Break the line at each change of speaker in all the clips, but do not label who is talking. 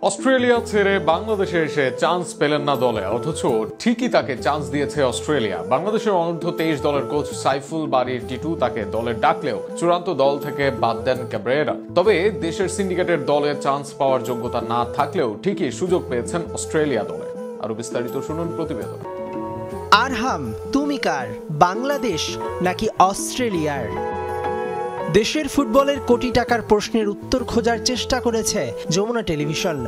Australia ছেড়ে বাংলাদেশে এসে চান্স পেলেন না দলে, অথচ ঠিকই তাকে চান্স দিয়েছে অস্ট্রেলিয়া। বাংলাদেশের অনূর্ধ্ব 23 দলের কোচ সাইফুল বারী টিটু তাকে দলে ডাকলেও চূড়ান্ত দল থেকে বাদ দেন ক্যাব্রেরা। তবে দেশের সিন্ডিকেটের দলে চান্স পাওয়ার যোগ্যতা না থাকলেও ঠিকই সুযোগ পেয়েছেন অস্ট্রেলিয়া দলে। আরো বিস্তারিত শুনুন প্রতিবেদন।
আরহাম তুমি কার, বাংলাদেশ নাকি অস্ট্রেলিয়ার? দেশের ফুটবলের কোটি টাকার প্রশ্নের উত্তর খোঁজার চেষ্টা করেছে Jamuna television.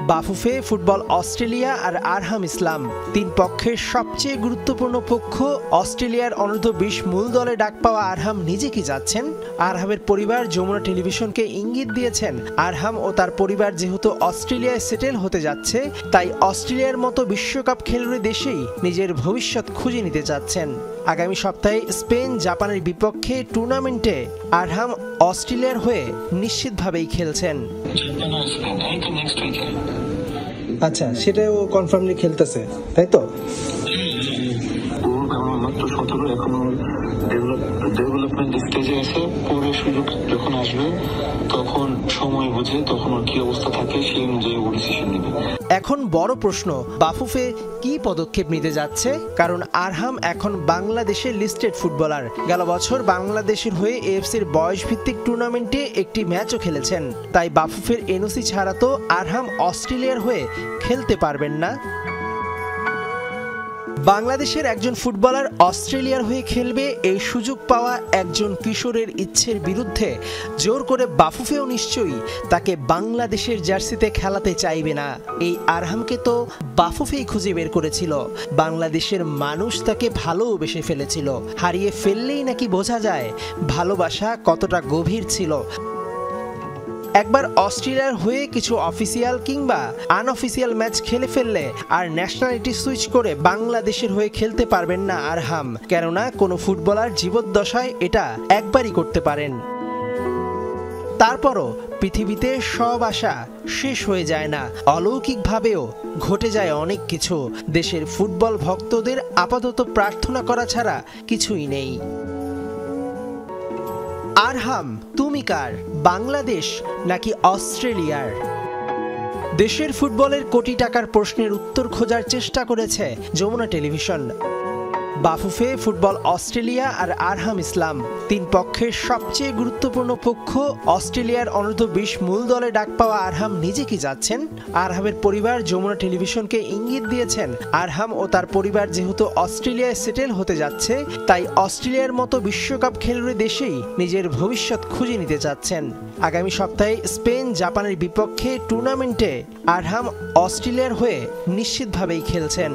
Bafufe, football Australia আর আরহাম ইসলাম, তিন পক্ষের সবচেয়ে গুরুত্বপূর্ণ পক্ষ। অস্ট্রেলিয়ার অনূর্ধ্ব 20 মূল দলে ডাক পাওয়া আরহাম নিজে কি যাচ্ছেন? আরহামের পরিবার যমুনা টেলিভিশনকে ইঙ্গিত দিয়েছেন, আরহাম ও তার পরিবার যেহেতু অস্ট্রেলিয়ায় সেটেল হতে যাচ্ছে, তাই অস্ট্রেলিয়ার মতো বিশ্বকাপ খেলুড়ে দেশেই নিজের ভবিষ্যৎ খুঁজে নিতে চাচ্ছেন। আগামী সপ্তাহে স্পেন, জাপানের বিপক্ষে টুর্নামেন্টে আরহাম অস্ট্রেলিয়ার হয়ে নিশ্চিতভাবেই খেলছেন।
আচ্ছা, সেটাও কনফার্মলি খেলতেছে, তাই তো?
মাত্র 17, এখনো ডেভেলপমেন্ট স্টেজে আছে। পরে সুযোগ যখন আসবে তখন সময় বুঝে তখন ওর কি অবস্থা থাকে সেই অনুযায়ী ও ডিসিশন নেবে।
এখন বড় প্রশ্ন, বাফুফে কি পদক্ষেপ নিতে যাচ্ছে? কারণ আরহাম এখন বাংলাদেশের লিস্টেড ফুটবলার। গেল বছর বাংলাদেশের হয়ে এএফসির বয়সভিত্তিক টুর্নামেন্টে একটি ম্যাচও খেলেছেন। তাই বাফুফের এনওসি ছাড়া তো আরহাম অস্ট্রেলিয়ার হয়ে খেলতে পারবেন না। বাংলাদেশের একজন ফুটবলার অস্ট্রেলিয়ার হয়ে খেলবে, এই সুযোগ পাওয়া একজন কিশোরের ইচ্ছের বিরুদ্ধে জোর করে বাফুফেও নিশ্চয়ই তাকে বাংলাদেশের জার্সিতে খেলাতে চাইবে না। এই আরহামকে তো বাফুফেই খুঁজে বের করেছিল। বাংলাদেশের মানুষ তাকে ভালোবেসে ফেলেছিল। হারিয়ে ফেললেই নাকি বোঝা যায় ভালোবাসা কতটা গভীর ছিল। একবার অস্ট্রেলিয়ার হয়ে কিছু অফিসিয়াল কিংবা আনঅফিসিয়াল ম্যাচ খেলে ফেললে আর ন্যাশনালিটি সুইচ করে বাংলাদেশের হয়ে খেলতে পারবেন না আরহাম। কেননা কোনো ফুটবলার জীবদ্দশায় এটা একবারই করতে পারেন। তারপরও পৃথিবীতে সব আশা শেষ হয়ে যায় না, অলৌকিকভাবেও ঘটে যায় অনেক কিছু। দেশের ফুটবল ভক্তদের আপাতত প্রার্থনা করা ছাড়া কিছুই নেই। আরহাম তুমি কার, বাংলাদেশ নাকি অস্ট্রেলিয়ার? দেশের ফুটবলের কোটি টাকার প্রশ্নের উত্তর খোঁজার চেষ্টা করেছে Jamuna television. Bafufe, football Australia আর আরহাম ইসলাম, তিন পক্ষের সবচেয়ে গুরুত্বপূর্ণ পক্ষ। অস্ট্রেলিয়ার অনূর্ধ্ব 20 মূল দলে ডাক পাওয়া আরহাম নিজে কি যাচ্ছেন? আরহামের পরিবার যমুনা টেলিভিশনকে ইঙ্গিত দিয়েছেন, আরহাম ও তার পরিবার যেহেতু অস্ট্রেলিয়ায় সেটেল হতে যাচ্ছে, তাই অস্ট্রেলিয়ার মতো বিশ্বকাপ খেলুড়ে দেশেই নিজের ভবিষ্যৎ খুঁজে নিতে চাচ্ছেন। আগামী সপ্তাহে স্পেন, জাপানের বিপক্ষে টুর্নামেন্টে আরহাম অস্ট্রেলিয়ার হয়ে নিশ্চিতভাবেই খেলছেন।